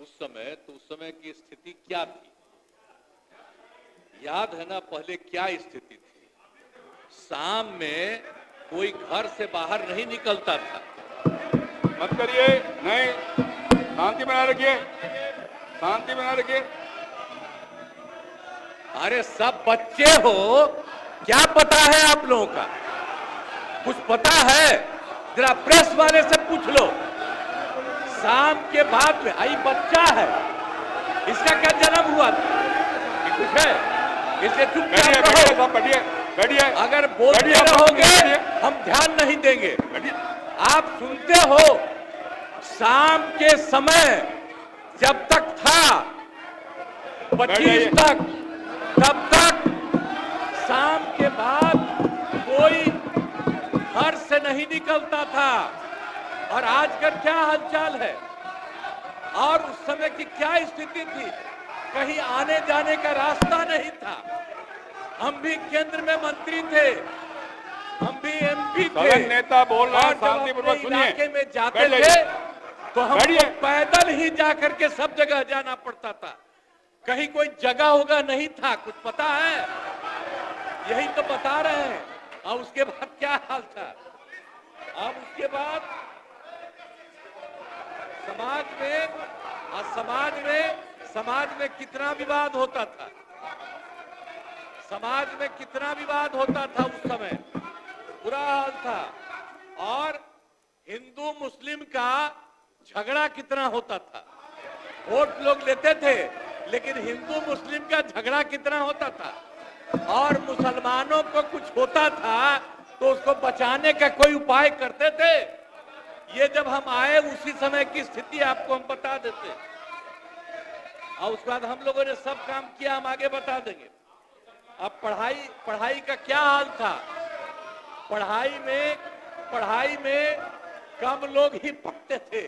उस समय की स्थिति क्या थी? याद है ना पहले क्या स्थिति थी? शाम में कोई घर से बाहर नहीं निकलता था। मत करिए, नहीं, शांति बनाए रखिए, शांति बनाए रखिए। अरे सब बच्चे हो, क्या पता है आप लोगों का? कुछ पता है? जरा प्रेस वाले से पूछ लो। शाम के बाद में आई बच्चा है, इसका क्या जन्म हुआ था? कुछ है? इसे चुपचाप रहो। बैठिए, बैठिए। अगर बोलते रहोगे हम ध्यान नहीं देंगे। आप सुनते हो, शाम के समय जब तक था 25 तक, तब तक शाम के बाद कोई घर से नहीं निकलता था। और आज का क्या हालचाल है? और उस समय की क्या स्थिति थी? कहीं आने जाने का रास्ता नहीं था। हम भी केंद्र में मंत्री थे, हम भी एमपी थे। नेता बोल रहा है, शांतिपूर्वक सुनिए। इलाके में जाते थे तो हम पैदल ही जाकर के सब जगह जाना पड़ता था। कहीं कोई जगह होगा नहीं था, कुछ पता है? यही तो बता रहे हैं। और उसके बाद क्या हाल था? अब उसके बाद समाज में कितना विवाद होता था। समाज में कितना विवाद होता था उस समय, बुरा हाल था। और हिंदू मुस्लिम का झगड़ा कितना होता था। वोट लोग लेते थे, लेकिन हिंदू मुस्लिम का झगड़ा कितना होता था। और मुसलमानों को कुछ होता था तो उसको बचाने का कोई उपाय करते थे। ये जब हम आए उसी समय की स्थिति आपको हम बता देते, और उसके बाद हम लोगों ने सब काम किया, हम आगे बता देंगे। अब पढ़ाई का क्या हाल था? पढ़ाई में कम लोग ही पढ़ते थे,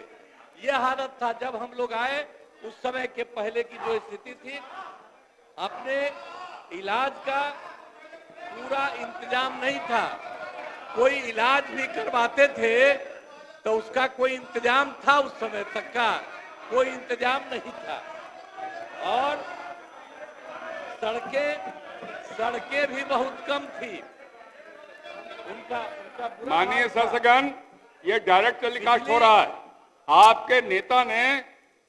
यह हालत था जब हम लोग आए। उस समय के पहले की जो स्थिति थी, अपने इलाज का पूरा इंतजाम नहीं था। कोई इलाज भी करवाते थे तो उसका कोई इंतजाम था? उस समय तक का कोई इंतजाम नहीं था। और सड़कें भी बहुत कम थी। उनका माननीय शासकगण, ये डायरेक्ट टेलीकास्ट हो रहा है। आपके नेता ने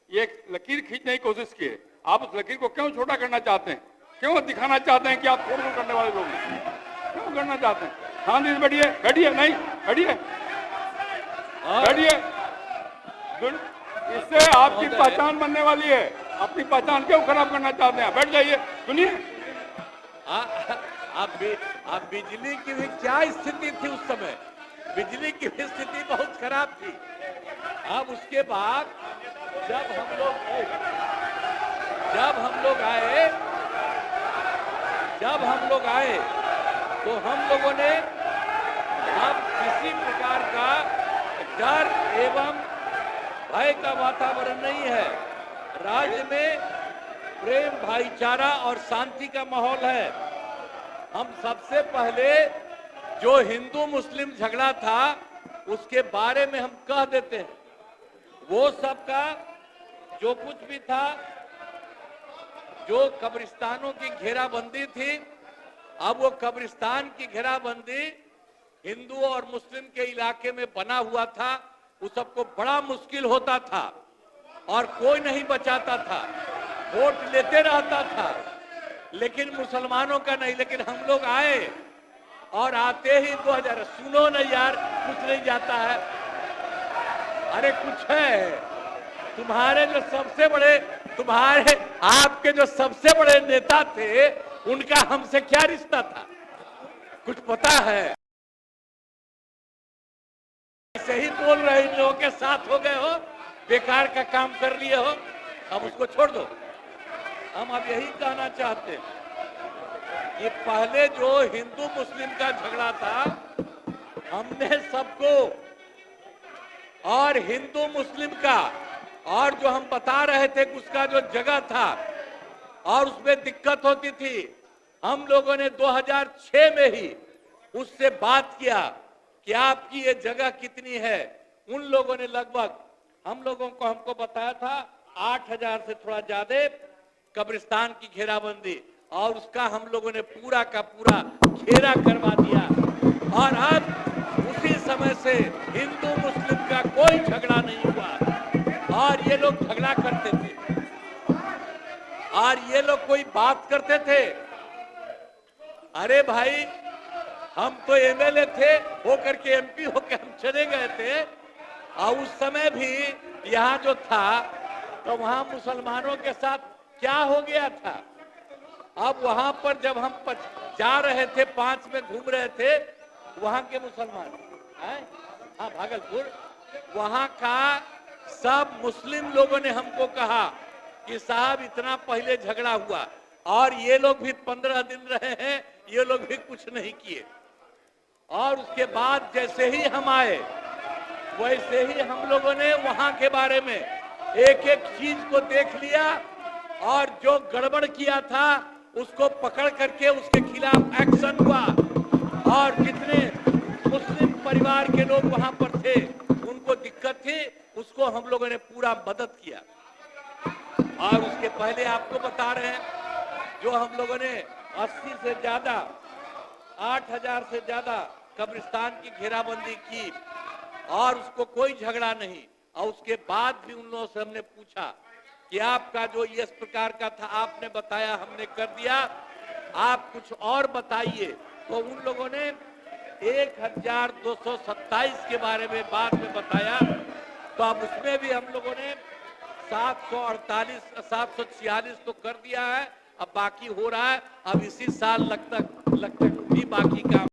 ये लकीर खींचने की कोशिश की है। आप उस लकीर को क्यों छोटा करना चाहते हैं? क्यों दिखाना चाहते हैं कि आप फोड़ करने वाले लोग हैं? क्यों करना चाहते हैं? शांति से बैठिए, बैठिए, नहीं बैठिए, बैठिए। इससे आपकी पहचान बनने वाली है। अपनी पहचान क्यों खराब करना चाहते हैं? बैठ जाइए, सुनिए। अब बिजली की भी क्या स्थिति थी उस समय? बिजली की भी स्थिति बहुत खराब थी। अब उसके बाद जब हम लोग आए तो हम लोगों ने अब किसी प्रकार का डर एवं भय का वातावरण नहीं है। राज्य में प्रेम, भाईचारा और शांति का माहौल है। हम सबसे पहले जो हिंदू मुस्लिम झगड़ा था उसके बारे में हम कह देते हैं। वो सबका जो कुछ भी था, जो कब्रिस्तानों की घेराबंदी थी, अब वो कब्रिस्तान की घेराबंदी हिंदू और मुस्लिम के इलाके में बना हुआ था। उस सबको बड़ा मुश्किल होता था और कोई नहीं बचाता था, वोट लेते रहता था, लेकिन मुसलमानों का नहीं। लेकिन हम लोग आए और आते ही 2000, सुनो ना यार, कुछ नहीं जाता है। अरे कुछ है। आपके जो सबसे बड़े नेता थे, उनका हमसे क्या रिश्ता था? कुछ पता है? ऐसे ही बोल रहे, इन लोगों के साथ हो गए हो, बेकार का काम कर लिए हो, अब उसको छोड़ दो। हम अब यही कहना चाहते हैं कि पहले जो हिंदू मुस्लिम का झगड़ा था, हमने सबको, और हिंदू मुस्लिम का, और जो हम बता रहे थे उसका जो जगह था और उसमें दिक्कत होती थी, हम लोगों ने 2006 में ही उससे बात किया कि आपकी ये जगह कितनी है। उन लोगों ने लगभग हम लोगों को हमको बताया था 8,000 से थोड़ा ज्यादा कब्रिस्तान की घेराबंदी, और उसका हम लोगों ने पूरा का पूरा घेरा करवा दिया। और अब उसी समय से हिंदू मुस्लिम का कोई झगड़ा नहीं हुआ। और ये लोग झगड़ा करते थे, और ये लोग कोई बात करते थे, अरे भाई हम तो एमएलए थे होकर के एमपी होकर हम चले गए थे, और उस समय भी यहाँ जो था तो वहां मुसलमानों के साथ क्या हो गया था। अब वहां पर जब हम जा रहे थे, 5 में घूम रहे थे, वहां के मुसलमान, हाँ भागलपुर, वहां का सब मुस्लिम लोगों ने हमको कहा कि साहब इतना पहले झगड़ा हुआ और ये लोग भी 15 दिन रहे हैं, ये लोग भी कुछ नहीं किए। और उसके बाद जैसे ही हम आए वैसे ही हम लोगों ने वहां के बारे में एक एक चीज को देख लिया, और जो गड़बड़ किया था उसको पकड़ करके उसके खिलाफ एक्शन हुआ। और जितने मुस्लिम परिवार के लोग वहां पर थे, उनको दिक्कत थी, उसको हम लोगों ने पूरा मदद किया। और उसके पहले आपको बता रहे हैं, जो हम लोगों ने 80 से ज्यादा 8,000 से ज्यादा कब्रिस्तान की घेराबंदी की, और उसको कोई झगड़ा नहीं। और उसके बाद भी उन लोगों से हमने पूछा कि आपका जो इस प्रकार का था आपने बताया, हमने कर दिया, आप कुछ और बताइए। तो उन लोगों ने 1227 के बारे में बाद में बताया। तो अब उसमें भी हम लोगों ने 746 तो कर दिया है, अब बाकी हो रहा है। अब इसी साल लगता भी बाकी काम